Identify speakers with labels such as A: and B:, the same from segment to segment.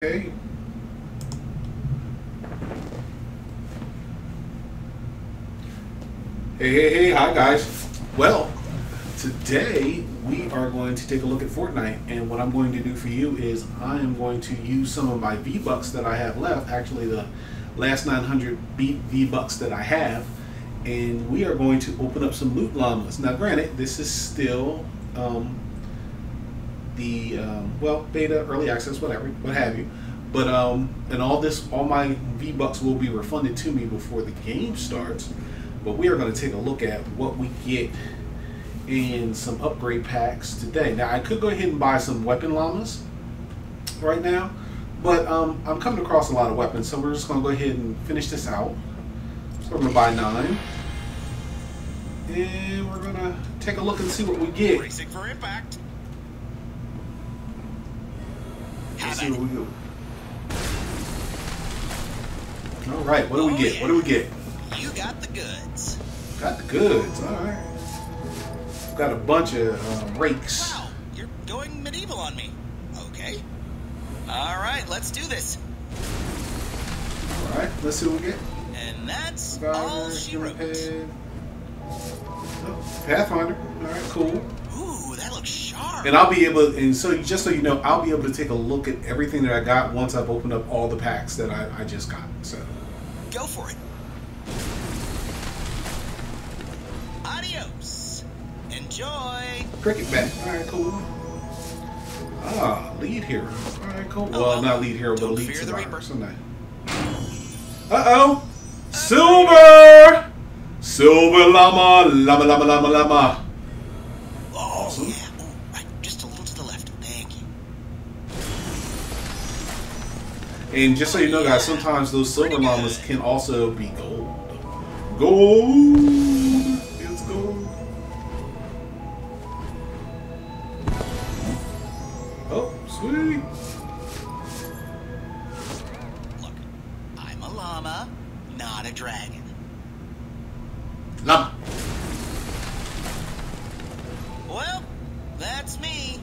A: Okay. Hey, hi guys. Well, today we are going to take a look at Fortnite, and what I'm going to do for you is I am going to use some of my V-Bucks that I have left, actually the last 900 V-Bucks that I have, and we are going to open up some loot llamas. Now granted, this is still well, beta, early access, whatever, what have you. But and all my V-Bucks will be refunded to me before the game starts. But we are going to take a look at what we get in some upgrade packs today. Now I could go ahead and buy some weapon llamas right now, but I'm coming across a lot of weapons, so we're just going to go ahead and finish this out. So we're going to buy 9, and we're going to take a look and see what we get.
B: Racing for impact.
A: Let's see what we do. All right, what do we get?
B: Yeah.
A: What do we get?
B: You got the goods.
A: Got the goods. All right. Got a bunch of rakes.
B: Wow, you're going medieval on me. Okay. All right, let's do this.
A: All right, let's see what we get.
B: And that's
A: Survivor,
B: all she wrote.
A: Oh, Pathfinder. All right, cool.
B: Ooh, that looks sharp.
A: And I'll be able, and so just so you know, I'll be able to take a look at everything that I got once I've opened up all the packs that I just got. So
B: go for it. Adios. Enjoy.
A: cricket bat. All right, cool. Ah, lead hero. All right, cool.
B: Oh,
A: well, not lead hero, but
B: don't
A: lead
B: fear the
A: survivor.
B: Reaper.
A: So nice. Uh-oh. Silver! Silver llama, llama.
B: Oh,
A: Awesome.
B: yeah. Oh, right, just a little to the left. Thank you.
A: And just so you know, guys, sometimes those silver llamas can also be gold. Gold! It's gold. Oh, sweet.
B: Look, I'm a llama, not a dragon.
A: Llama.
B: Well, that's me.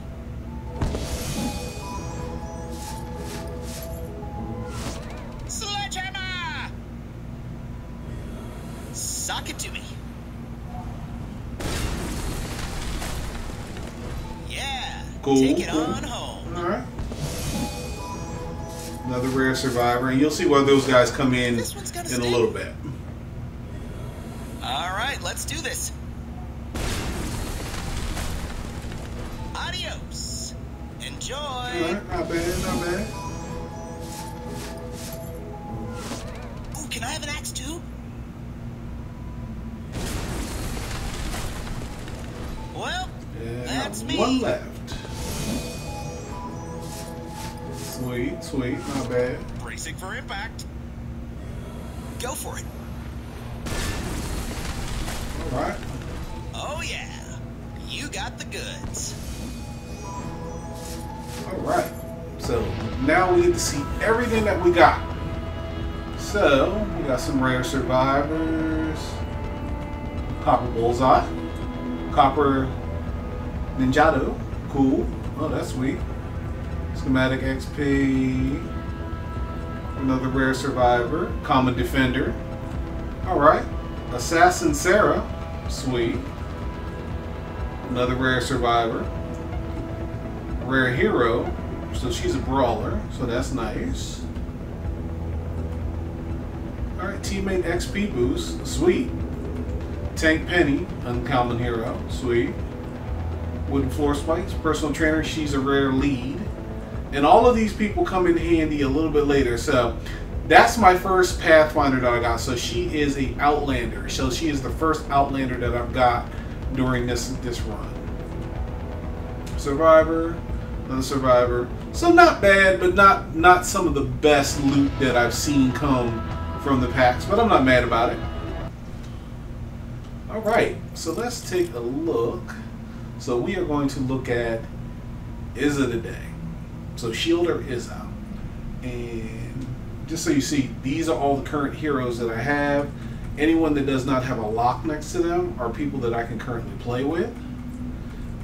B: Sledgehammer! Sock it to me. Yeah,
A: Cool,
B: take it
A: cool.
B: on home.
A: Alright. Another rare survivor. And you'll see where those guys come in
B: This one's gonna
A: a
B: stay.
A: little bit.
B: All right, let's do this. Adios. Enjoy.
A: Alright, not bad, not bad.
B: Ooh, can I have an axe too? Well,
A: And
B: that's me.
A: one left. Sweet, not bad.
B: Bracing for impact. Go for it.
A: Alright.
B: Oh yeah, you got the goods.
A: Alright. So now we get to see everything that we got. So we got some rare survivors. Copper bullseye. Copper ninjato. Cool. Oh, that's sweet. Schematic XP. Another rare survivor. Common defender. Alright. Assassin Sarah. Sweet. Another rare survivor. Rare hero. So she's a brawler. So that's nice. Alright. Teammate XP boost. Sweet. Tank Penny. Uncommon hero. Sweet. Wooden floor spikes. Personal trainer. She's a rare lead. And all of these people come in handy a little bit later. So that's my first Pathfinder that I got. So she is a Outlander. So she is the first Outlander that I've got during this run. Survivor, another survivor. So not bad, but not some of the best loot that I've seen come from the packs. But I'm not mad about it. All right, so let's take a look. So we are going to look at Izzy today. So Shielder is out. And just so you see, these are all the current heroes that I have. Anyone that does not have a lock next to them are people that I can currently play with.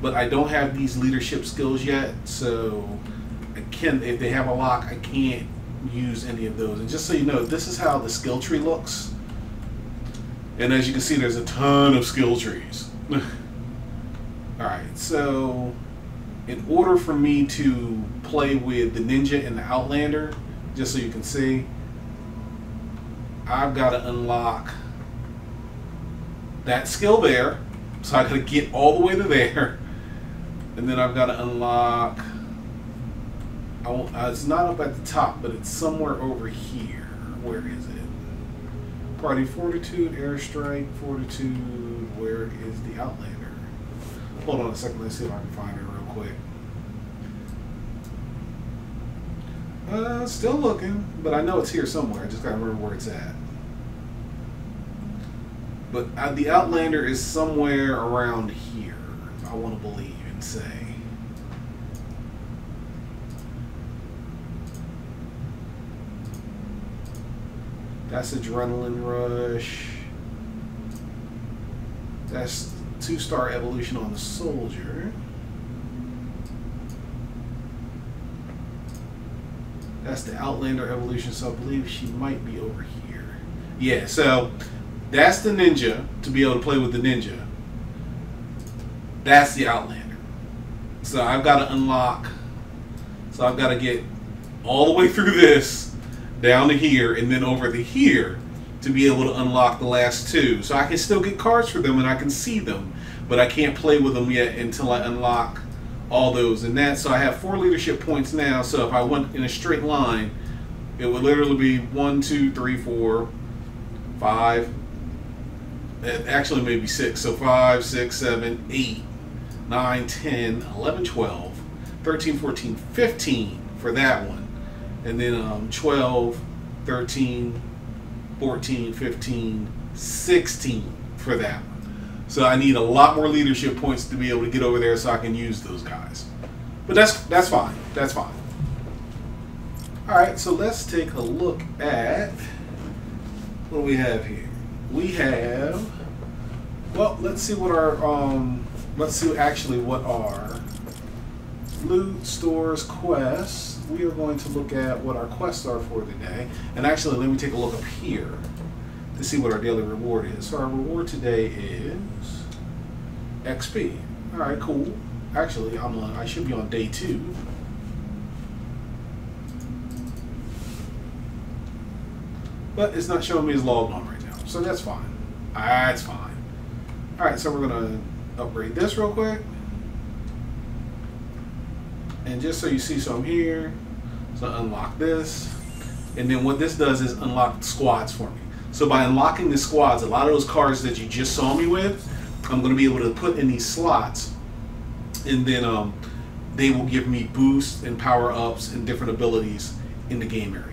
A: But I don't have these leadership skills yet, so I if they have a lock, I can't use any of those. And just so you know, this is how the skill tree looks. And as you can see, there's a ton of skill trees. Alright, so in order for me to play with the Ninja and the Outlander, just so you can see, I've got to unlock that skill there. So I got to get all the way to there. And then I've got to unlock, it's not up at the top, but it's somewhere over here. Where is it? Party Fortitude, Airstrike, Fortitude. Where is the Outlander? Hold on a second, let's see if I can find it real quick. Still looking, but I know it's here somewhere. I just gotta remember where it's at. But the Outlander is somewhere around here, I want to believe and say. That's Adrenaline Rush. That's 2-star evolution on the Soldier. That's the Outlander evolution, so I believe she might be over here. Yeah, so that's the Ninja, to be able to play with the Ninja. That's the Outlander. So I've got to unlock, so I've got to get all the way through this, down to here, and then over to here to be able to unlock the last two. So I can still get cards for them and I can see them, but I can't play with them yet until I unlock all those and that. So I have 4 leadership points now, so if I went in a straight line, it would literally be 1, 2, 3, 4, 5, actually maybe 6. So 5, 6, 7, 8, 9, 10, 11, 12, 13, 14, 15 for that one. And then 12, 13, 14, 15, 16 for that one. So I need a lot more leadership points to be able to get over there so I can use those guys. But that's fine. That's fine. Alright, so let's take a look at what do we have here. We have, well, let's see what our let's see actually what our loot stores quests. We are going to look at what our quests are for today. And actually, let me take a look up here to see what our daily reward is. So our reward today is XP. All right, cool. Actually, I should be on day 2. But it's not showing me as logged on right now, so that's fine. That's fine. All right, so we're gonna upgrade this real quick. And just so you see, so I'm here, so unlock this. And then what this does is unlock squads for me. So by unlocking the squads, a lot of those cards that you just saw me with, I'm going to be able to put in these slots. And then they will give me boosts and power-ups and different abilities in the game area.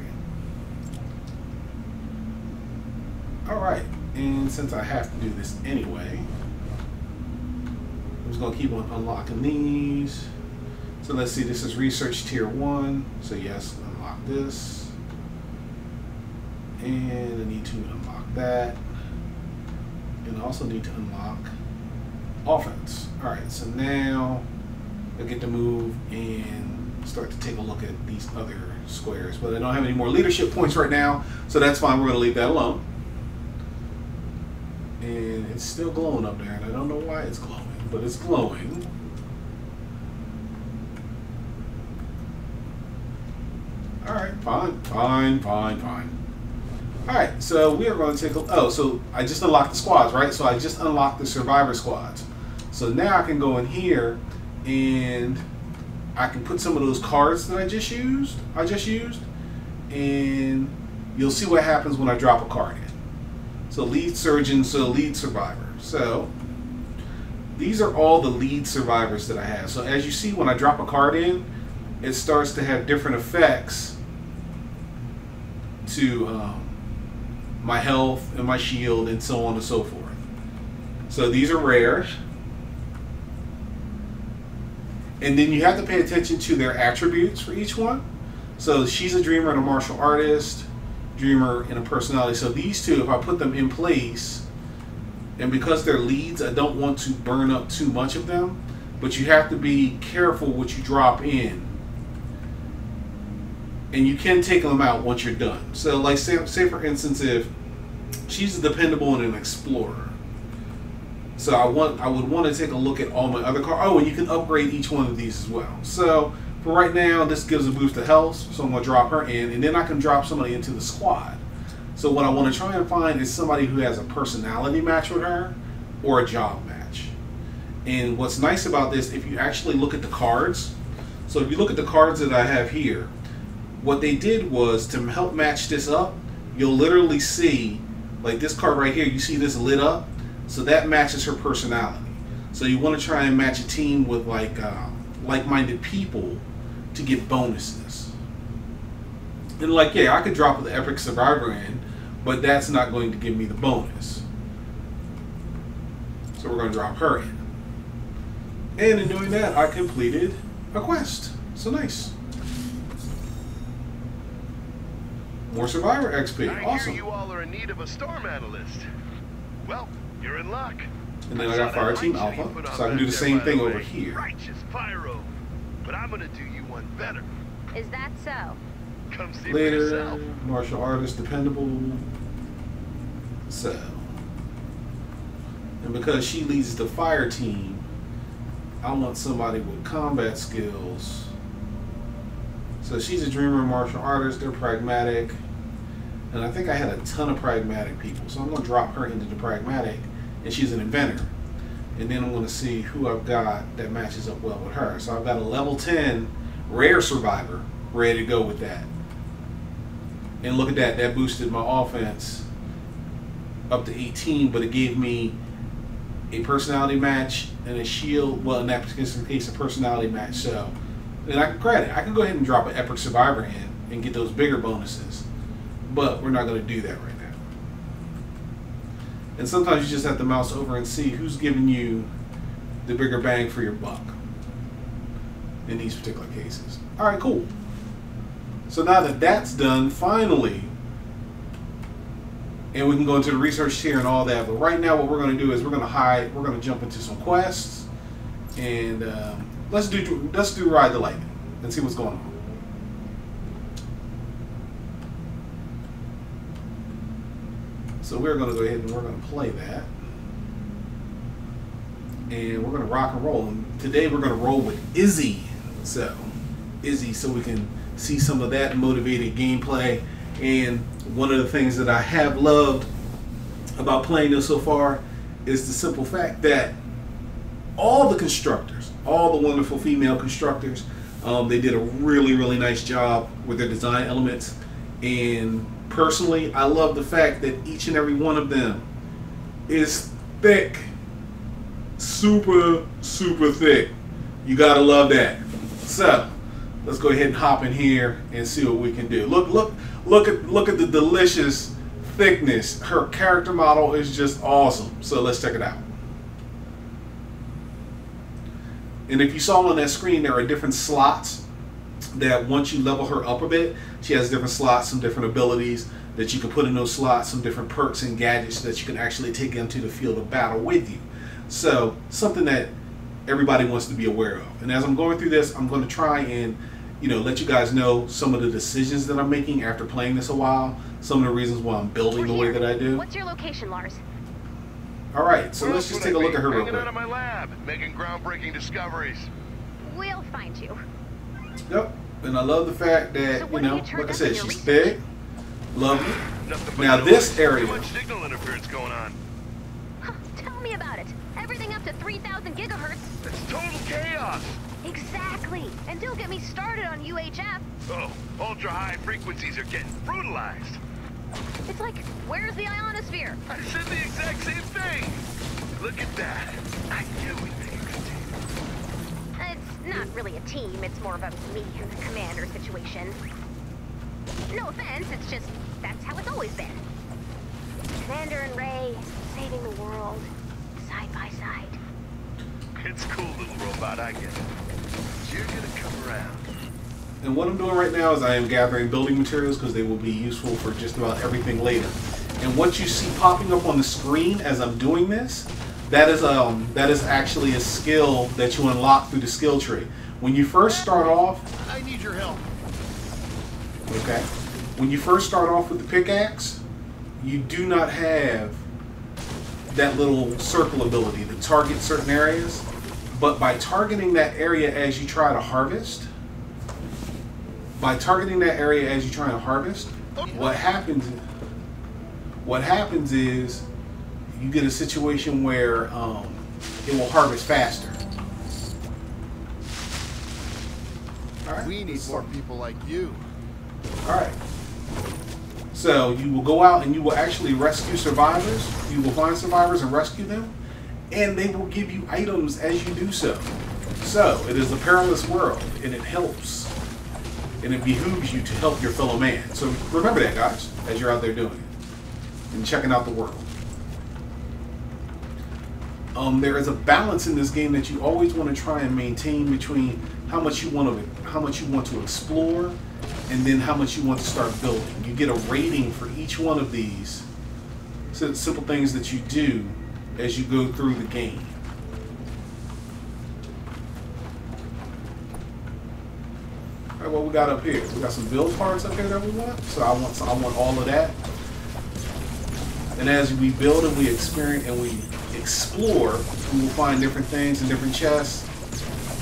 A: Alright, and since I have to do this anyway, I'm just going to keep on unlocking these. So let's see, this is Research Tier 1. So yes, unlock this. And I need to unlock that. And I also need to unlock offense. Alright, so now I get to move and start to take a look at these other squares. But I don't have any more leadership points right now, so that's fine. We're going to leave that alone. And it's still glowing up there, and I don't know why it's glowing, but it's glowing. Alright, fine. Alright, so we are going to take a... Oh, so I just unlocked the squads, right? So I just unlocked the survivor squads. So now I can go in here and I can put some of those cards that I just used, and you'll see what happens when I drop a card in. So lead surgeon, so lead survivor. So these are all the lead survivors that I have. So as you see, when I drop a card in, it starts to have different effects to my health and my shield and so on and so forth. So these are rare. And then you have to pay attention to their attributes for each one. So she's a dreamer and a martial artist, dreamer and a personality. So these two, if I put them in place, and because they're leads, I don't want to burn up too much of them, but you have to be careful what you drop in and you can take them out once you're done. So, like, say for instance, if she's dependable and an explorer, so I would want to take a look at all my other cars. Oh, and you can upgrade each one of these as well. So for right now, this gives a boost to health, so I'm going to drop her in, and then I can drop somebody into the squad. So what I want to try and find is somebody who has a personality match with her or a job match. And what's nice about this, if you actually look at the cards, so if you look at the cards that I have here, what they did was to help match this up, you'll literally see, like this card right here, you see this lit up, so that matches her personality. So you want to try and match a team with like-minded people to get bonuses. And like, yeah, I could drop the Epic Survivor in, but that's not going to give me the bonus. So we're going to drop her in. And in doing that, I completed a quest. So nice. More Survivor XP.
C: I
A: Awesome.
C: hear you all are in need of a storm analyst. Well, you're in luck.
A: And then I got Fire Team Alpha, so I can do the same thing over here.
C: Righteous Pyro. But I'm gonna do you one better.
D: Is that so?
C: Come see for
A: Later,
C: yourself.
A: martial artist, dependable. So, and because she leads the fire team, I want somebody with combat skills. So she's a dreamer, martial artist. They're pragmatic, and I think I had a ton of pragmatic people. So I'm going to drop her into the pragmatic, and she's an inventor. And then I'm going to see who I've got that matches up well with her. So I've got a level 10 rare survivor ready to go with that. And look at that, that boosted my offense up to 18, but it gave me a personality match and a shield, well, in that particular case, a personality match. So, and I can credit, I can go ahead and drop an Epic Survivor in and get those bigger bonuses, but we're not going to do that right now. And sometimes you just have to mouse over and see who's giving you the bigger bang for your buck in these particular cases. All right, cool. So now that that's done, finally, and we can go into the research tier and all that, but right now what we're going to do is we're going to jump into some quests, and let's do Ride the Lightning and see what's going on. So we're going to go ahead and we're going to play that, and we're going to rock and roll. And today we're going to roll with Izzy. So Izzy, so we can see some of that motivated gameplay. And one of the things that I have loved about playing this so far is the simple fact that all the constructors, all the wonderful female constructors, they did a really, really nice job with their design elements. And personally, I love the fact that each and every one of them is thick, super, super thick. You gotta love that. So let's go ahead and hop in here and see what we can do. Look at the delicious thickness. Her character model is just awesome. So let's check it out. And if you saw on that screen, there are different slots that once you level her up a bit, she has different slots, some different abilities that you can put in those slots, some different perks and gadgets that you can actually take into the field of battle with you. So something that everybody wants to be aware of. And as I'm going through this, I'm going to try and let you guys know some of the decisions that I'm making after playing this a while, some of the reasons why I'm building the way that I do.
D: What's your location, Lars?
A: All right, so let's just take a look at her real quick.
C: Hanging out of my lab, making groundbreaking discoveries.
D: We'll find you.
A: Yep, and I love the fact that,
D: So
A: like I said, she's big, lovely.
C: Nothing but
A: Now
C: noise.
A: this area,
C: Too much signal interference going on.
D: Huh, tell me about it. Everything up to 3,000 gigahertz.
C: It's total chaos.
D: Exactly. And don't get me started on UHF.
C: Oh, ultra-high frequencies are getting brutalized.
D: It's like, where's the ionosphere?
C: I said the exact same thing. Look at that. I knew we'd make a good team.
D: It's not really a team. It's more of a me and the commander situation. No offense, it's just, that's how it's always been. Commander and Ray, saving the world, side by side.
C: It's cool, little robot, I get it. You're gonna come around.
A: and what I'm doing right now is I am gathering building materials because they will be useful for just about everything later. And what you see popping up on the screen as I'm doing this, that is actually a skill that you unlock through the skill tree. When you first start off,
C: I need your help.
A: Okay? When you first start off with the pickaxe, you do not have that little circle ability to target certain areas. But by targeting that area as you try to harvest, what happens is you get a situation where it will harvest faster. All right.
E: We need more people like you.
A: All right. So you will go out and you will actually rescue survivors. You will find survivors and rescue them, and they will give you items as you do so. So it is a perilous world, and it helps, and it behooves you to help your fellow man. So remember that, guys, as you're out there doing it and checking out the world. There is a balance in this game that you always want to try and maintain between how much you want to explore, and then how much you want to start building. You get a rating for each one of these simple things that you do as you go through the game. All right, what we got up here? We got some build parts up here that we want. So I want all of that. And as we build and we experience and we explore, we will find different things in different chests.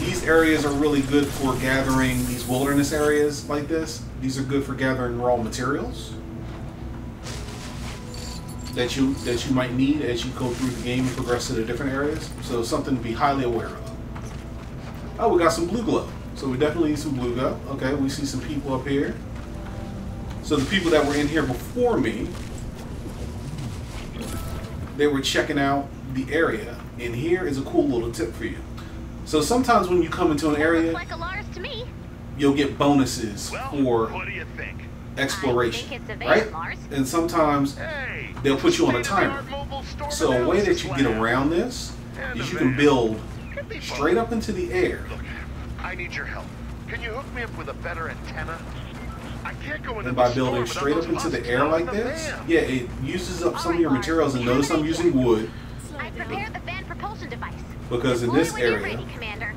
A: These areas are really good for gathering, these wilderness areas like this. These are good for gathering raw materials that you might need as you go through the game and progress to the different areas. So something to be highly aware of. Oh, we got some blue glow. So we definitely need some blue glow. Okay, we see some people up here. So the people that were in here before me, they were checking out the area. And here is a cool little tip for you. So sometimes when you come into an area,
D: Looks like a Lars to me.
A: you'll get bonuses for
C: what do you think?
A: exploration,
D: I think it's a van,
A: right?
D: Lars.
A: And sometimes
C: Hey,
A: they'll put you on a timer.
C: state-of-the-art mobile store
A: So a way that you get
C: plan.
A: around this
C: And
A: is
C: a
A: you can
C: van.
A: build
C: Could be fun.
A: straight up into the air.
C: Look, I need your help. Can you hook me up with a better antenna? I can't go into
A: And
C: the
A: by
C: store
A: building
C: without
A: straight
C: those
A: up into the
C: husks
A: air
C: on
A: like
C: the
A: this,
C: van.
A: yeah, it uses up some of your
D: Alright,
A: materials. And
D: Lars,
A: notice I'm
D: we have an
A: using wood
D: I prepared the fan propulsion device.
A: because in
D: Deploy
A: this
D: when you're
A: area,
D: ready, Commander.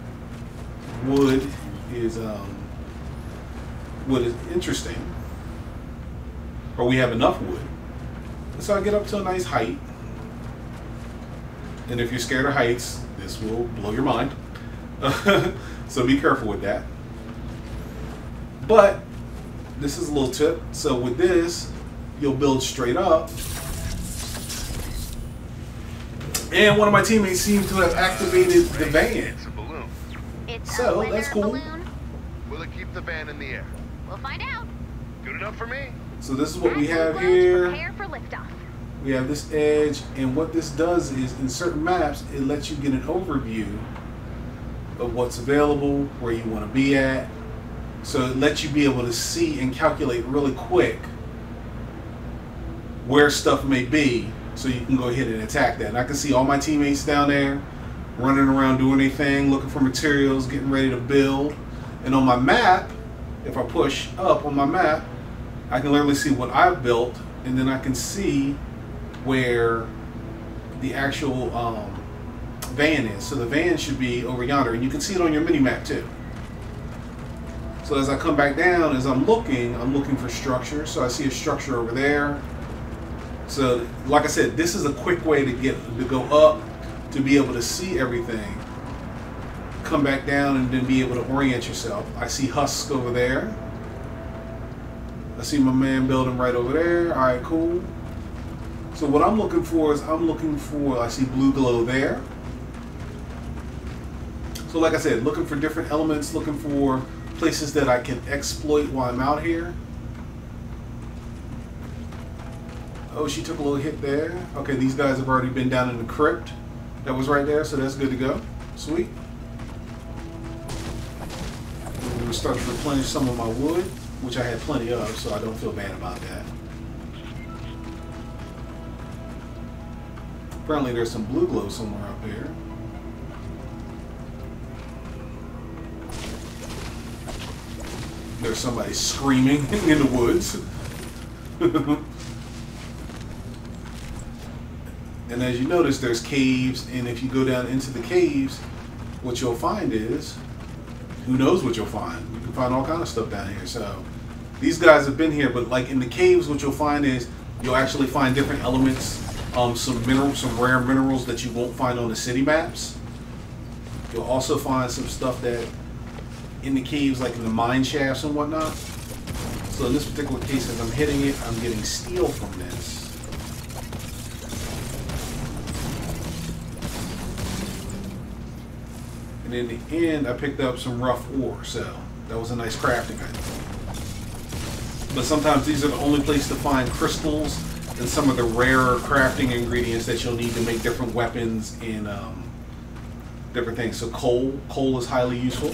A: wood is interesting, or we have enough wood. So I get up to a nice height, and if you're scared of heights, this will blow your mind. So be careful with that. But this is a little tip. So with this, you'll build straight up. And one of my teammates seems to have activated the van.
C: It's a balloon.
D: It's
A: So,
D: a weather
A: that's cool.
D: balloon.
C: Will it keep the van in the air?
D: We'll find out.
C: Good enough for me?
A: So this is what we
D: Add
A: have
D: blue glow to
A: here.
D: Prepare for liftoff.
A: We have this edge, and what this does is in certain maps, it lets you get an overview of what's available, where you want to be at. So it lets you be able to see and calculate really quick where stuff may be, so you can go ahead and attack that. And I can see all my teammates down there running around doing their thing, looking for materials, getting ready to build. And on my map, if I push up on my map, I can literally see what I've built, and then I can see where the actual van is. So the van should be over yonder, and you can see it on your mini map too. So as I come back down, as I'm looking for structure. So I see a structure over there. So like I said, this is a quick way to go up, to be able to see everything. Come back down and then be able to orient yourself. I see husks over there. I see my man building right over there. All right, cool. So what I'm looking for is I see blue glow there. So like I said, looking for different elements, looking for places that I can exploit while I'm out here. Oh, she took a little hit there. Okay, these guys have already been down in the crypt. That was right there, so that's good to go. Sweet. I'm going to start to replenish some of my wood, which I had plenty of, so I don't feel bad about that. Apparently there's some blue glow somewhere up here. There's somebody screaming in the woods. And as you notice, there's caves, and if you go down into the caves, what you'll find is, who knows what you'll find. You can find all kind of stuff down here. So These guys have been here, but like in the caves, what you'll find is you'll actually find different elements, some minerals, some rare minerals that you won't find on the city maps. You'll also find some stuff that in the caves, like in the mine shafts and whatnot. So in this particular case, as I'm hitting it, I'm getting steel from this. And in the end, I picked up some rough ore, so that was a nice crafting item. But sometimes these are the only place to find crystals and some of the rarer crafting ingredients that you'll need to make different weapons and different things. So coal is highly useful.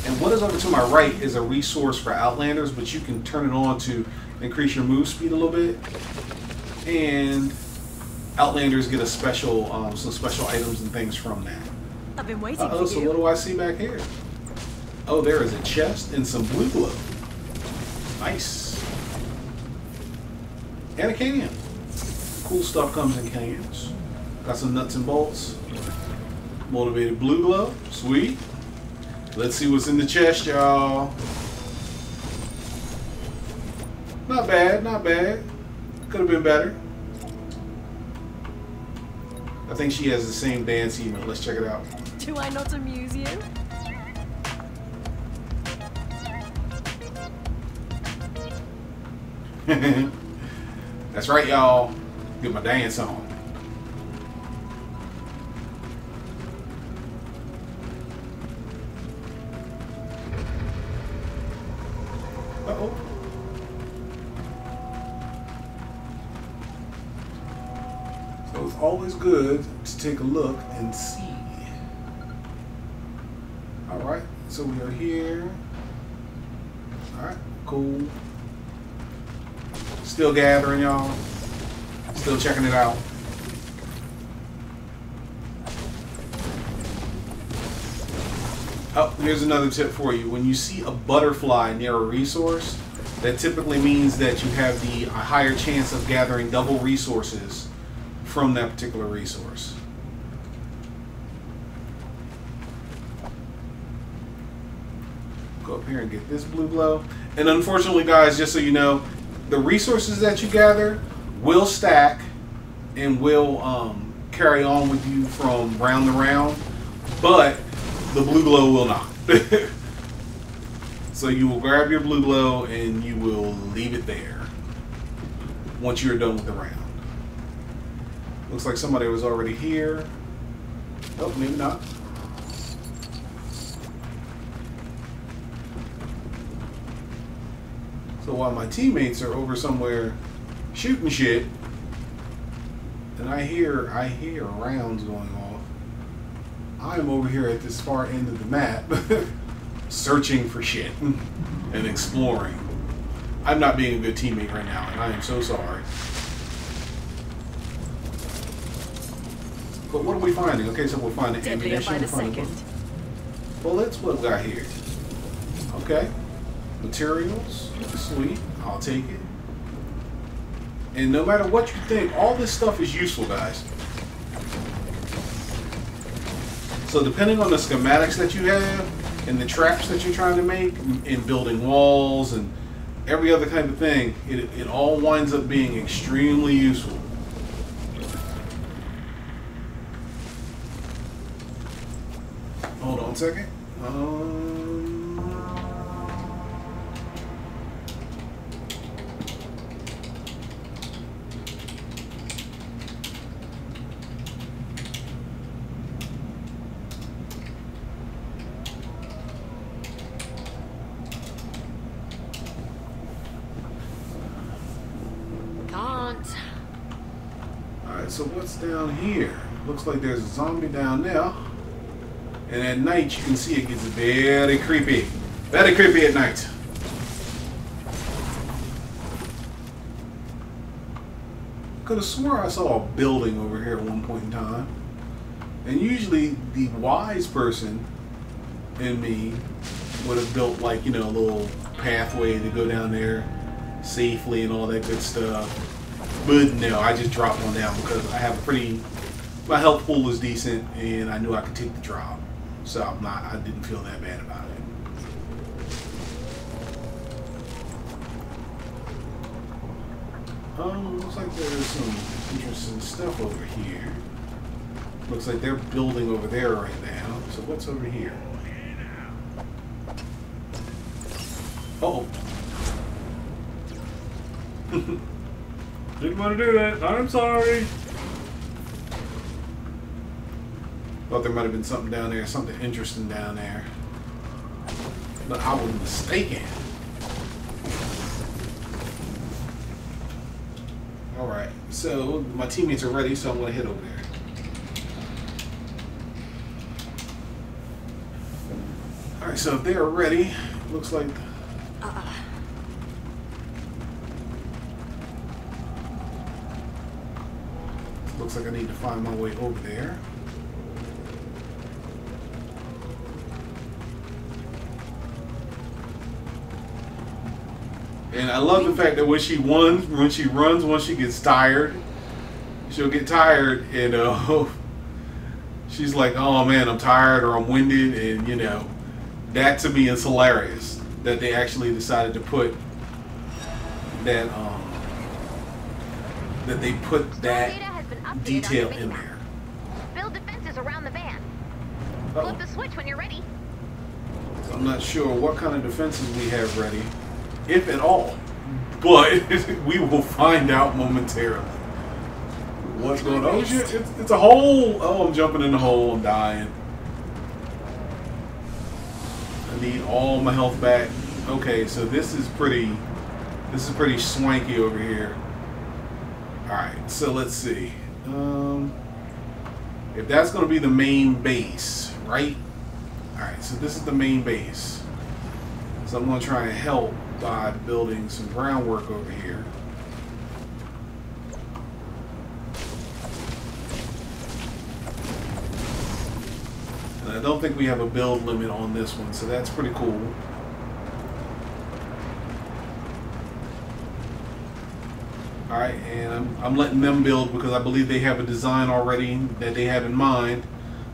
A: And what is over to my right is a resource for Outlanders, but you can turn it on to increase your move speed a little bit. And Outlanders get a special, some special items and things from that.
E: I've been waiting for you.
A: So what do I see back here? Oh, there is a chest and some blue glow. Nice. And a can. Cool stuff comes in cans. Got some nuts and bolts. Motivated blue glow. Sweet. Let's see what's in the chest, y'all. Not bad, not bad. Could have been better. I think she has the same dance email. Let's check it out.
E: Do I not amuse you?
A: That's right, y'all. Get my dance on. Uh-oh. So it's always good to take a look and see. Alright, so we are here. Alright, cool. Still gathering, y'all. Still checking it out. Oh, here's another tip for you. When you see a butterfly near a resource, that typically means that you have a higher chance of gathering double resources from that particular resource. Go up here and get this blue glow. And unfortunately, guys, just so you know, the resources that you gather will stack and will carry on with you from round to round, but the blue glow will not. So you will grab your blue glow and you will leave it there once you're done with the round. Looks like somebody was already here. Oh, maybe not. So while my teammates are over somewhere shooting shit, and I hear rounds going off, I'm over here at this far end of the map searching for shit and exploring. I'm not being a good teammate right now, and I am so sorry. But what are we finding? Okay, so we're finding ammunition. We're finding bullets. What we got here? Okay. Materials. Sweet. I'll take it. And no matter what you think, all this stuff is useful, guys. So depending on the schematics that you have and the traps that you're trying to make in building walls and every other kind of thing, it all winds up being extremely useful. Hold on a second. Alright, so what's down here? Looks like there's a zombie down there. And at night, you can see it gets very creepy. Very creepy at night. Could have swore I saw a building over here at one point in time. And usually, the wise person in me would have built, like, you know, a little pathway to go down there safely and all that good stuff. But no, I just dropped one down because I have a pretty my health pool is decent, and I knew I could take the drop, so I didn't feel that bad about it. Looks like there's some interesting stuff over here. Looks like they're building over there right now. So what's over here? Uh-oh.
F: Didn't want to do that. I'm sorry.
A: Thought there might have been something down there, something interesting down there. But I was mistaken. Alright, so my teammates are ready, so I'm going to head over there. Alright, so if they're ready, looks like... Looks like I need to find my way over there. And I love the fact that when she runs, once she gets tired, she'll get tired and she's like, oh man, I'm tired or I'm winded, and you know, that to me is hilarious that they actually decided to put that that they put that detail in there.
D: Build defenses around the van.
A: Uh-oh.
D: Flip the switch when you're ready.
A: So I'm not sure what kind of defenses we have ready, if at all, but we will find out momentarily. What's going on? Oh shit, it's a hole! Oh, I'm jumping in the hole, I'm dying. I need all my health back. Okay, so this is pretty swanky over here. Alright, so let's see. If that's going to be the main base, right? Alright, so this is the main base. So I'm going to try and help by building some groundwork over here. And I don't think we have a build limit on this one, so that's pretty cool. Alright, and I'm letting them build because I believe they have a design already that they have in mind.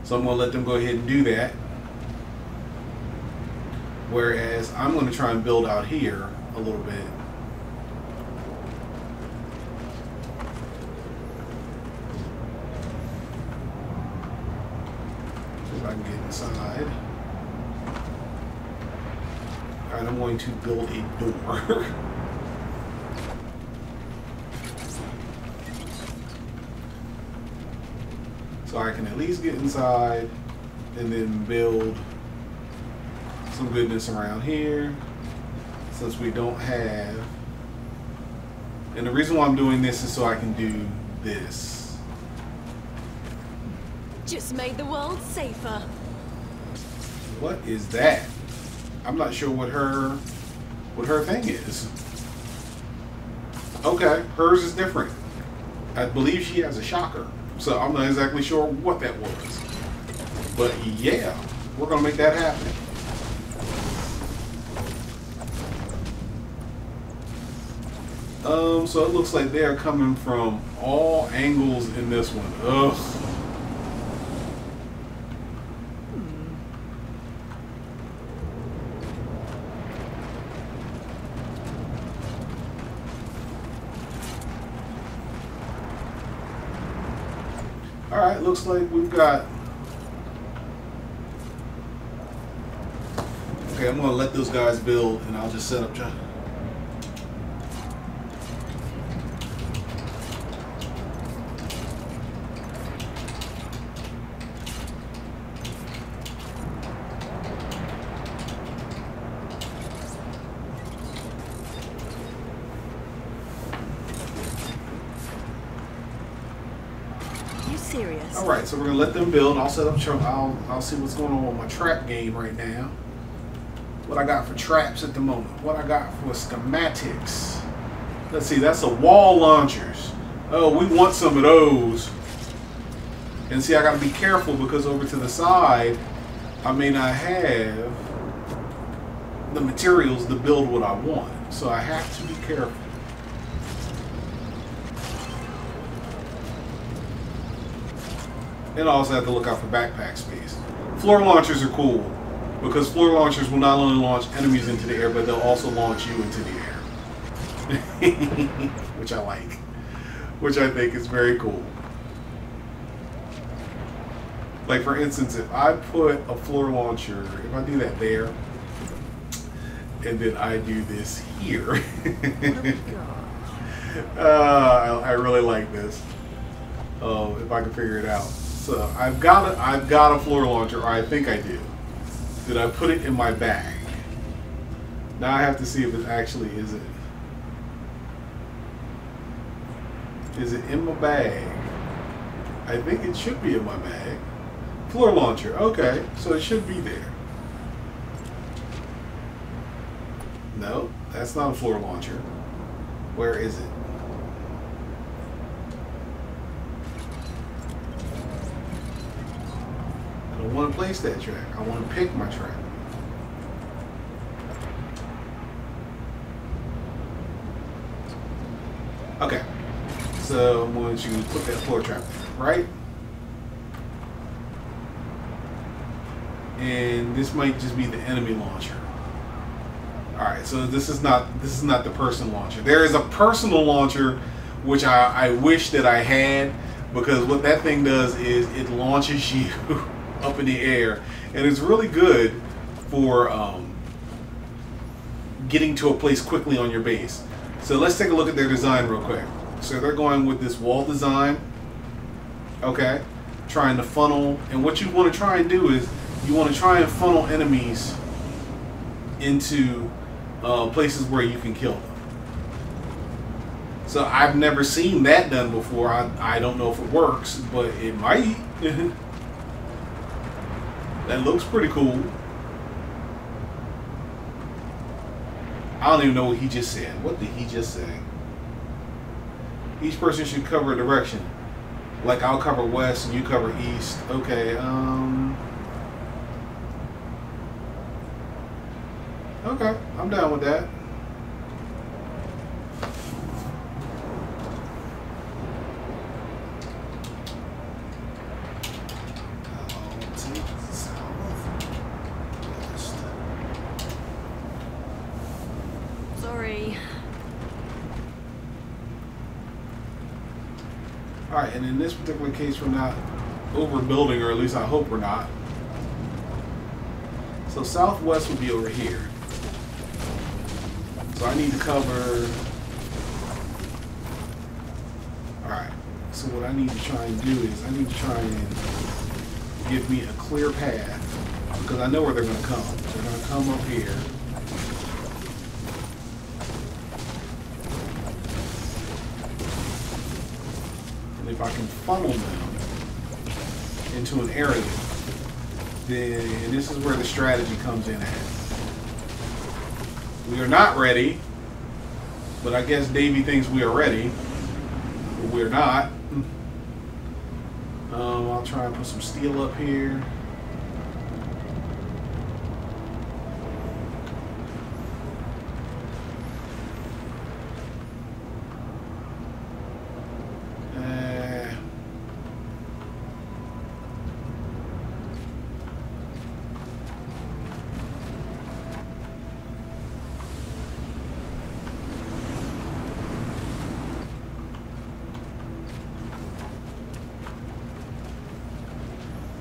A: So I'm going to let them go ahead and do that. Whereas I'm going to try and build out here a little bit. See if I can get inside. Alright, I'm going to build a door. So I can at least get inside and then build some goodness around here, since we don't have. And the reason why I'm doing this is so I can do this.
E: Just made the world safer.
A: What is that? I'm not sure what her thing is. Okay, hers is different. I believe she has a shocker. So I'm not exactly sure what that was. But yeah, we're going to make that happen. So it looks like they're coming from all angles in this one. Ugh. Alright, looks like we've got... Okay, I'm going to let those guys build and I'll just set up...
E: Serious.
A: All right, so we're gonna let them build. I'll set up. I'll see what's going on with my trap game right now. What I got for traps at the moment. What I got for schematics. Let's see. That's a wall launchers. Oh, we want some of those. And see, I gotta be careful because over to the side, I may not have the materials to build what I want. So I have to be careful. And also have to look out for backpack space. Floor launchers are cool because floor launchers will not only launch enemies into the air, but they'll also launch you into the air. Which I like. Which I think is very cool. Like for instance, if I put a floor launcher, if I do that there, and then I do this here. I really like this. If I can figure it out. So I've got a floor launcher, or I think I do. Did I put it in my bag? Now I have to see if it actually is it. Is it in my bag? I think it should be in my bag. Floor launcher. Okay, so it should be there. No, that's not a floor launcher. Where is it? I don't want to place that track. I want to pick my track. Okay. So I'm going to put that floor trap there, right? And this might just be the enemy launcher. Alright, so this is not the person launcher. There is a personal launcher which I wish that I had, because what that thing does is it launches you up in the air, and it's really good for getting to a place quickly on your base. So let's take a look at their design real quick. So they're going with this wall design, okay, trying to funnel, and what you want to try and do is you want to try and funnel enemies into places where you can kill them. So I've never seen that done before. I don't know if it works, but it might. That looks pretty cool. I don't even know what he just said. What did he just say? Each person should cover a direction. Like I'll cover west and you cover east. Okay, okay, I'm down with that.
E: Sorry.
A: Alright, and in this particular case we're not overbuilding, or at least I hope we're not. So southwest would be over here. So I need to cover... Alright, so what I need to try and do is I need to try and give me a clear path, because I know where they're going to come. They're going to come up here. And if I can funnel them into an area, then this is where the strategy comes in at. We are not ready, but I guess Davey thinks we are ready, but we're not. I'll try and put some steel up here.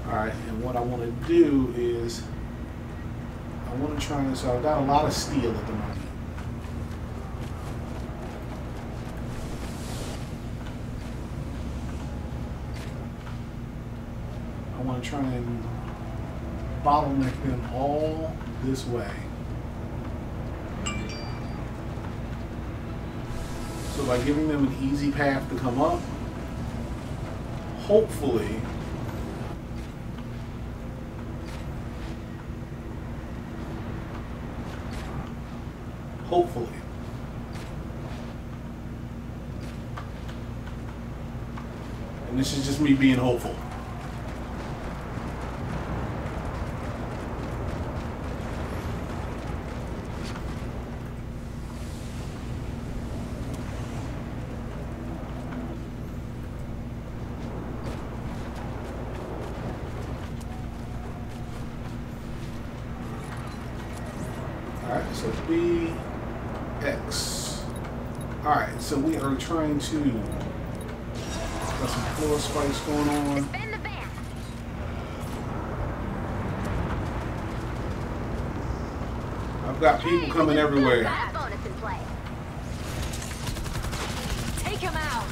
A: Alright, and what I want to do is I want to try and, so I've got a lot of steel at the moment. I want to try and bottleneck them all this way. So by giving them an easy path to come up, hopefully and this is just me being hopeful. So B, X. Alright, so we are trying to... Got some floor spikes going on.
D: Defend the van.
A: I've got people coming everywhere.
D: Got a bonus in play.
E: Take him out.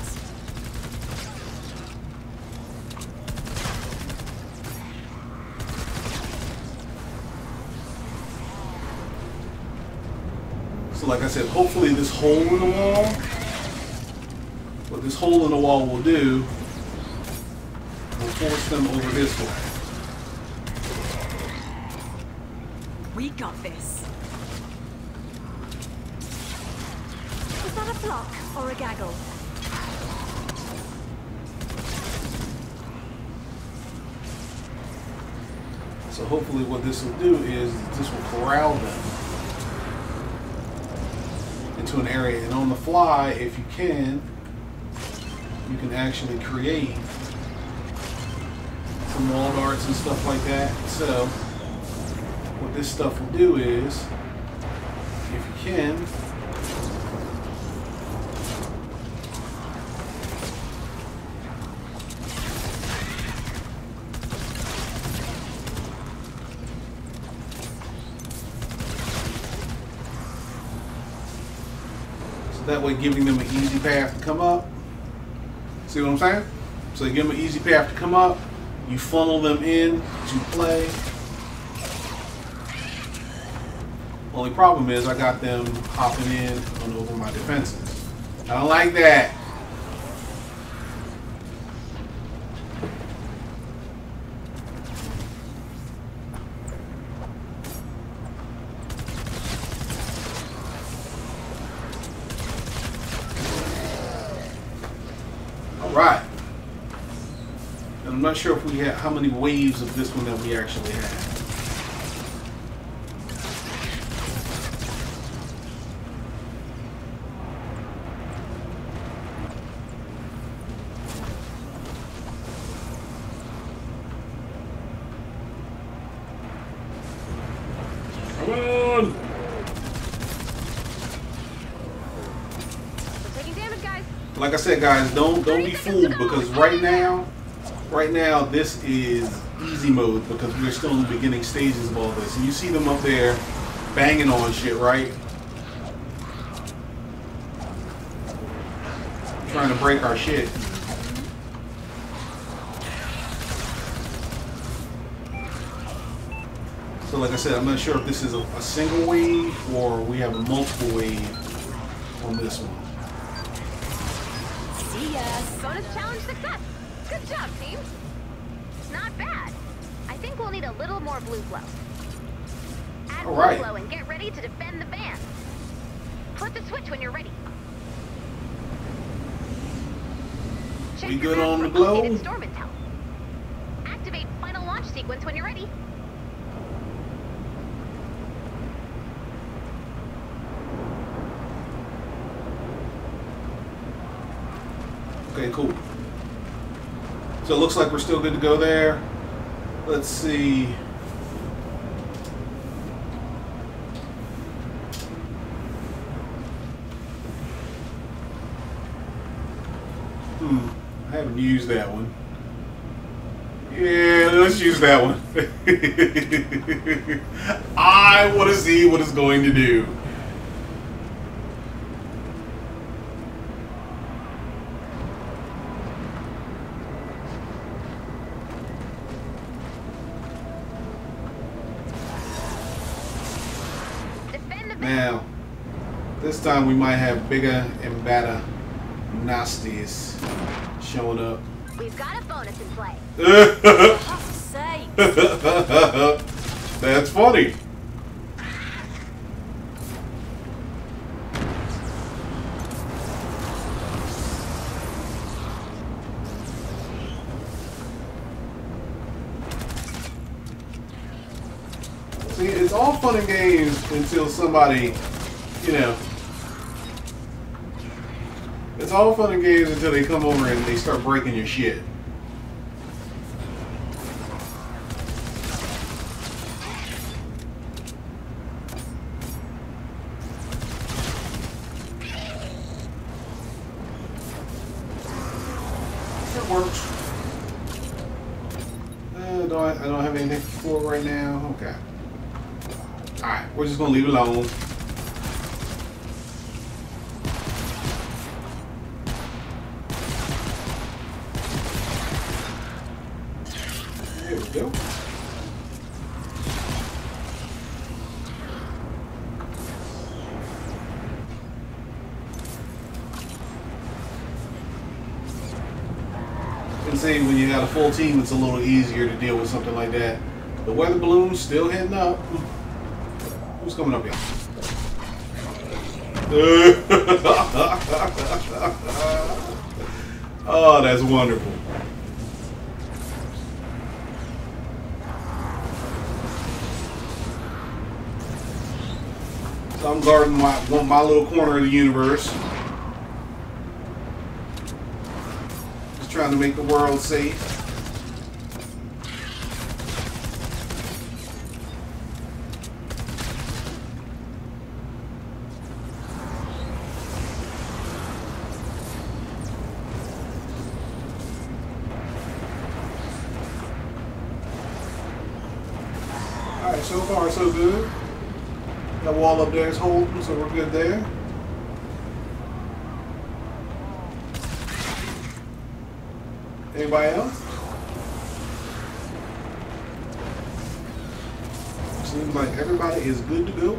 A: So like I said, hopefully this hole in the wall, what this hole in the wall will do, will force them over this way.
E: We got this. Is that a flock or a gaggle?
A: So hopefully what this will do is this will corral them into an area, and on the fly, if you can actually create some wall darts and stuff like that. So what this stuff will do is, if you can, that way giving them an easy path to come up. See what I'm saying? So you give them an easy path to come up, you funnel them in to play. Only problem is I got them hopping in on over my defenses. I don't like that. Right. And I'm not sure if we have how many waves of this one that we actually have.
F: Come on!
D: We're taking damage, guys.
A: Like I said, guys, don't be fooled, because right now this is easy mode because we're still in the beginning stages of all this. And you see them up there banging on shit, right? Trying to break our shit. So like I said, I'm not sure if this is a single wave or we have a multiple wave on this one.
E: See ya.
D: Bonus challenge success. Good job, team. Not bad. I think we'll need a little more blue glow. Add
A: All right.
D: blue glow and get ready to defend the van. Flip the switch when you're ready. Check
A: We
D: your
A: good
D: map
A: on
D: for
A: the glow?
D: updated storm intel. Activate final launch sequence when you're ready.
A: Okay, cool. So it looks like we're still good to go there. Let's see. I haven't used that one. Yeah, let's use that one. I want to see what it's going to do. Now, this time we might have bigger and badder nasties showing up.
D: We've got a bonus in play.
E: For fuck's sake.
A: That's funny. See, it's all fun and games until somebody, you know, it's all fun and games until they come over and they start breaking your shit. works. I don't have anything for it right now. Okay. Alright, we're just gonna leave it alone. There we go. And see, when you got a full team, it's a little easier to deal with something like that. The weather balloon's still heading up. Who's coming up here? Oh, that's wonderful. So I'm guarding my little corner of the universe. Just trying to make the world safe. Alright, so far so good. That wall up there is holding, so we're good there. Anybody else? Seems like everybody is good to go.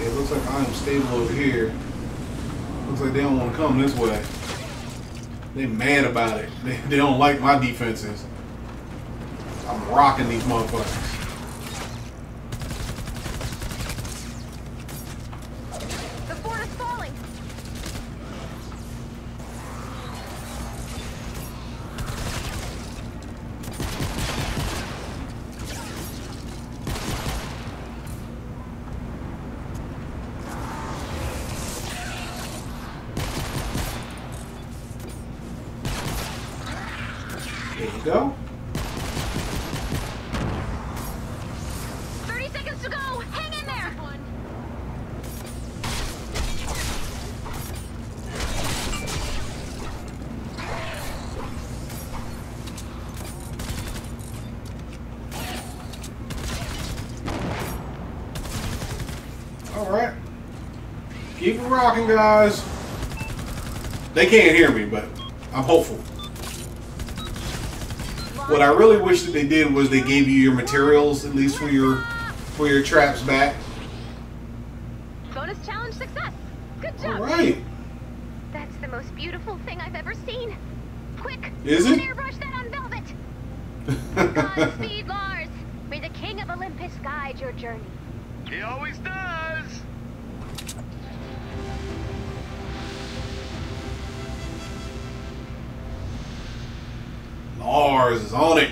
A: It looks like I am stable over here. Looks like they don't want to come this way. They mad about it. They don't like my defenses. I'm rocking these motherfuckers.
D: The fort is falling.
A: There you go.
D: 30 seconds to go. Hang in there.
A: All right. Keep it rocking, guys. They can't hear me, but I'm hopeful. What I really wish that they did was they gave you your materials, at least for your traps back.
D: Bonus challenge success. Good job.
A: All right.
D: That's the most beautiful thing I've ever seen. Quick.
A: Is it?
D: Airbrush that on velvet. Godspeed, Lars. May the King of Olympus guide your journey.
C: He always does.
A: Lars is on it.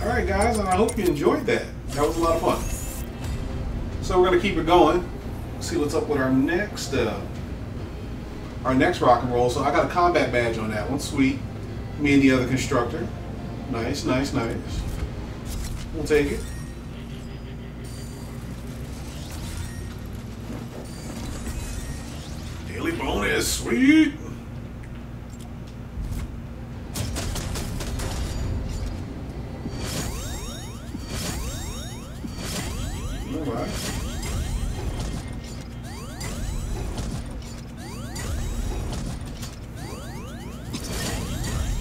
A: All right, guys, and I hope you enjoyed that. That was a lot of fun. So we're gonna keep it going. See what's up with our next rock and roll. So I got a combat badge on that one. Sweet. Me and the other constructor. Nice, nice, nice. We'll take it. Daily bonus, sweet. Alright.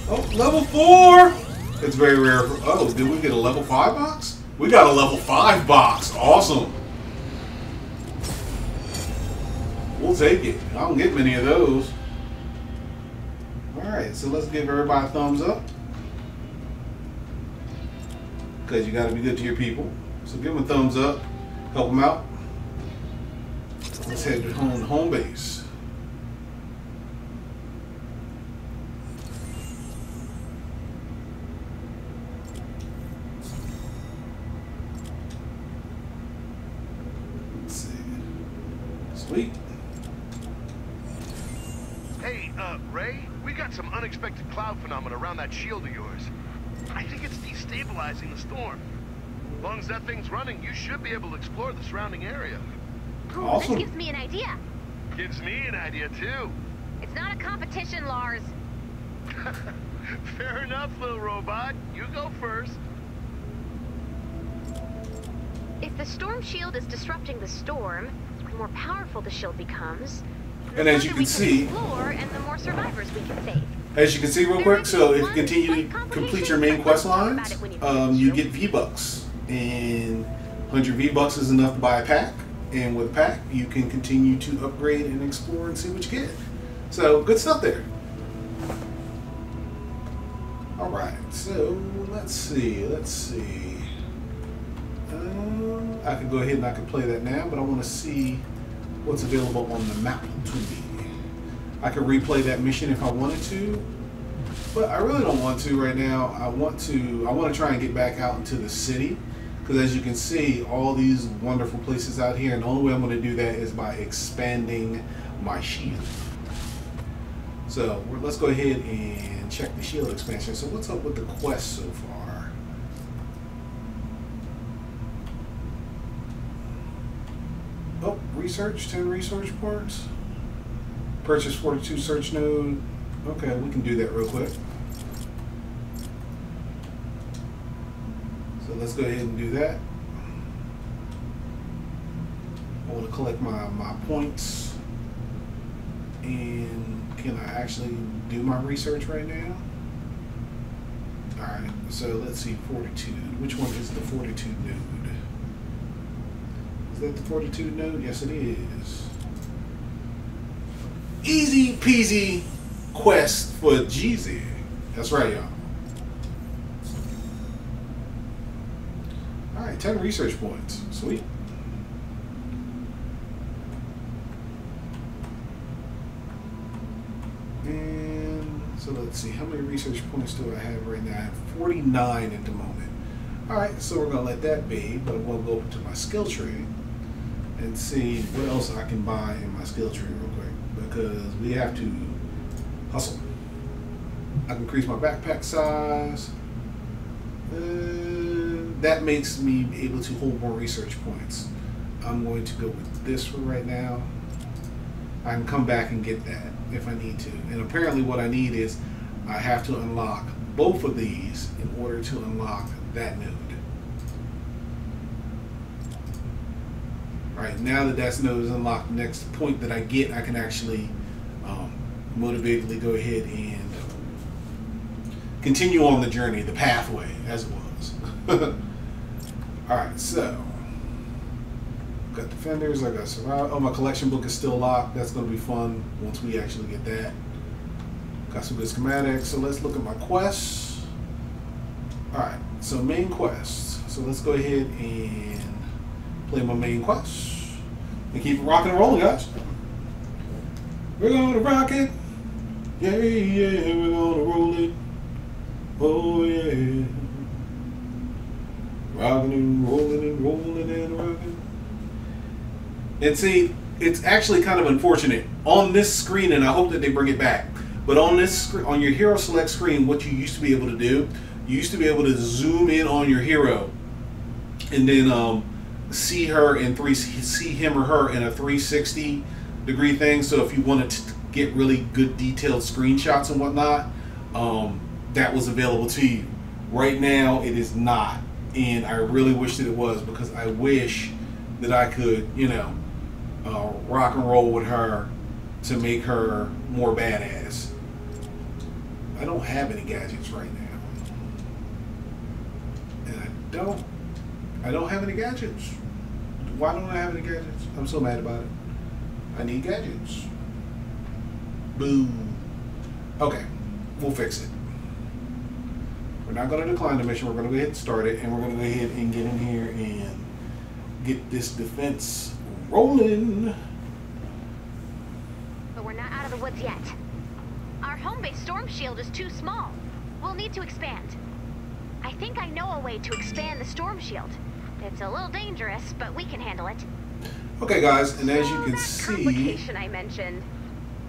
A: Oh, level 4! It's very rare. Oh, did we get a level 5 box? We got a level 5 box. Awesome. We'll take it. I don't get many of those. Alright, so let's give everybody a thumbs up. Because you got to be good to your people. So give them a thumbs up. Help them out. Let's head to home base. Let's see. Sweet.
C: Hey, Ray, we got some unexpected cloud phenomena around that shield of yours. I think it's destabilizing the storm. As long as that thing's running, you should be able to explore the surrounding area.
D: Ooh,
A: Awesome.
D: This gives me an idea.
C: Gives me an idea, too.
D: It's not a competition, Lars.
C: Fair enough, little robot. You go first.
D: If the storm shield is disrupting the storm, the more powerful the shield becomes, the
A: And as you
D: further we
A: can see-
D: explore, and the more survivors we can save.
A: As you can see real quick, so if you continue to complete your main quest lines, you get V-Bucks. And 100 V-Bucks is enough to buy a pack. And with a pack, you can continue to upgrade and explore and see what you get. So, good stuff there. Alright, so let's see. I could go ahead and I could play that now, but I want to see what's available on the map to me. I could replay that mission if I wanted to, but I really don't want to right now. I want to try and get back out into the city, because as you can see, all these wonderful places out here, and the only way I'm going to do that is by expanding my shield. So let's go ahead and check the shield expansion. So what's up with the quest so far? Oh, research, 10 research points. Purchase 42 search node. Okay, we can do that real quick. So let's go ahead and do that. I want to collect my points. And can I actually do my research right now? Alright, so let's see, Fortitude. Which one is the Fortitude node? Is that the Fortitude node? Yes, it is. Easy peasy quest for Jeezy. That's right, y'all. Alright, 10 research points. Sweet. And so let's see, how many research points do I have right now? I have 49 at the moment. Alright, so we're going to let that be, but we'll go over to my skill tree and see what else I can buy in my skill tree real quick, because we have to hustle. I can increase my backpack size. That makes me able to hold more research points. I'm going to go with this for right now. I can come back and get that if I need to. And apparently what I need is I have to unlock both of these in order to unlock that node. Alright, now that that node is unlocked, the next point that I get, I can actually motivatedly go ahead and continue on the journey, the pathway, as it was. Alright, so got defenders, I got survival. Oh, my collection book is still locked. That's going to be fun once we actually get that. Got some good schematics. So let's look at my quests. Alright, so main quest. So let's go ahead and play my main quest and keep it rocking and rolling, guys. We're gonna rock it. Yeah, yeah, we're gonna roll it. Oh yeah. Rocking and rolling and rolling and rocking. And see, it's actually kind of unfortunate on this screen, and I hope that they bring it back. But on this on your hero select screen, what you used to be able to do, you used to be able to zoom in on your hero, and then see her in see him or her in a 360 degree thing. So if you wanted to get really good detailed screenshots and whatnot, that was available to you. Right now, it is not, and I really wish that it was, because I wish that I could, you know, rock and roll with her to make her more badass. I don't have any gadgets right now, and I don't have any gadgets. Why don't I have any gadgets? I'm so mad about it. I need gadgets. Boo. Okay, we'll fix it. We're not going to decline the mission. We're going to go ahead and start it, and we're going to go ahead and get in here and get this defense rolling.
D: But we're not out of the woods yet. Our home base storm shield is too small. We'll need to expand. I think I know a way to expand the storm shield. It's a little dangerous, but we can handle it.
A: Okay, guys, and as you can
D: that
A: see,
D: complication I mentioned.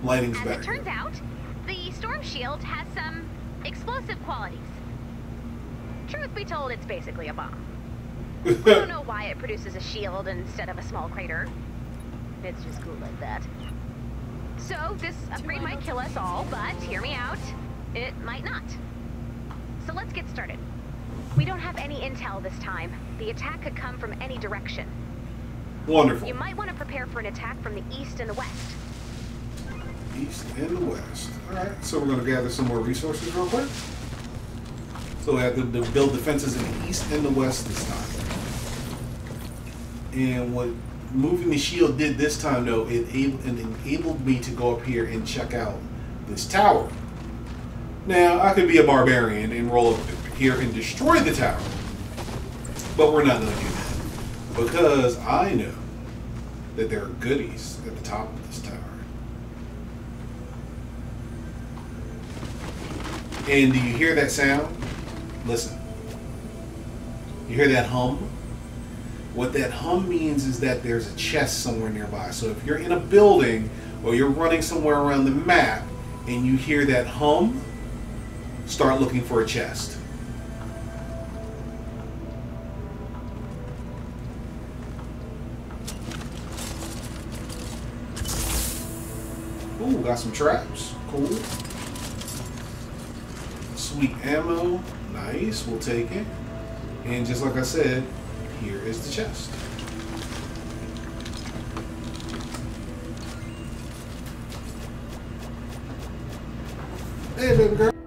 A: Lighting's
D: As
A: better.
D: it turns out, the storm shield has some explosive qualities. Truth be told, it's basically a bomb. I don't know why it produces a shield instead of a small crater. It's just cool like that. So, this upgrade might kill us all, but hear me out, it might not. So let's get started. We don't have any intel this time. The attack could come from any direction.
A: Wonderful.
D: You might want to prepare for an attack from the east and the west.
A: East and the west. Alright, so we're going to gather some more resources real quick. So we have to build defenses in the east and the west this time. And what moving the shield did this time, though, it enabled me to go up here and check out this tower. Now, I could be a barbarian and roll up here and destroy the tower. But we're not going to do that. Because I know that there are goodies at the top of this tower. And do you hear that sound? Listen. You hear that hum? What that hum means is that there's a chest somewhere nearby. So if you're in a building or you're running somewhere around the map and you hear that hum, start looking for a chest. Ooh, got some traps. Cool. Sweet ammo. Nice. We'll take it. And just like I said, here is the chest. Hey, baby girl.